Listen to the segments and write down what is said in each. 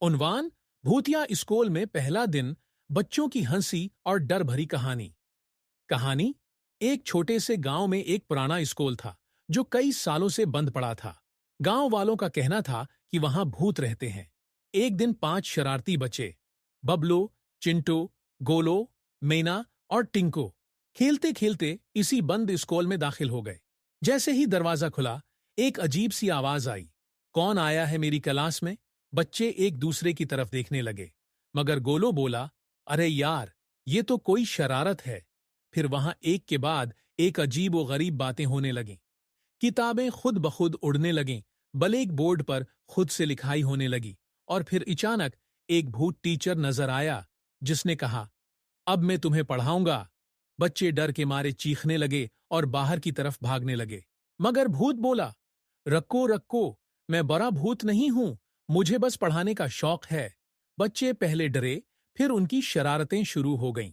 उन्वान: भूतिया स्कूल में पहला दिन, बच्चों की हंसी और डर भरी कहानी। कहानी: एक छोटे से गांव में एक पुराना स्कूल था जो कई सालों से बंद पड़ा था। गांव वालों का कहना था कि वहां भूत रहते हैं। एक दिन 5 शरारती बच्चे, बबलू, चिंटू, गोलो, मैना और टिंको, खेलते खेलते इसी बंद स्कूल में दाखिल हो गए। जैसे ही दरवाजा खुला, एक अजीब सी आवाज आई, कौन आया है मेरी क्लास में? बच्चे एक दूसरे की तरफ देखने लगे, मगर गोलो बोला, अरे यार, ये तो कोई शरारत है। फिर वहां एक के बाद एक अजीब व गरीब बातें होने लगीं। किताबें खुद ब खुद उड़ने लगीं, ब्लैक बोर्ड पर खुद से लिखाई होने लगी, और फिर अचानक एक भूत टीचर नजर आया, जिसने कहा, अब मैं तुम्हें पढ़ाऊंगा। बच्चे डर के मारे चीखने लगे और बाहर की तरफ भागने लगे। मगर भूत बोला, रक्को रक्को, मैं बड़ा भूत नहीं हूं, मुझे बस पढ़ाने का शौक है। बच्चे पहले डरे, फिर उनकी शरारतें शुरू हो गईं।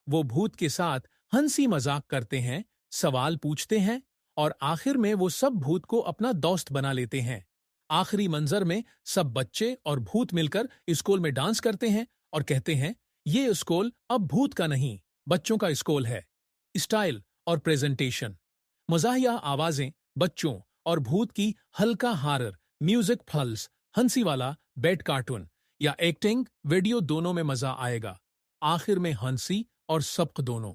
वो भूत के साथ हंसी मजाक करते हैं, सवाल पूछते हैं, और आखिर में वो सब भूत को अपना दोस्त बना लेते हैं। आखिरी मंजर में सब बच्चे और भूत मिलकर स्कूल में डांस करते हैं और कहते हैं, ये स्कूल अब भूत का नहीं, बच्चों का स्कूल है। स्टाइल और प्रेजेंटेशन: मजाहिया आवाजें, बच्चों और भूत की हल्का हारर म्यूजिक, पल्स, हंसी वाला बेड कार्टून या एक्टिंग वीडियो, दोनों में मजा आएगा। आखिर में हंसी और सबक दोनों।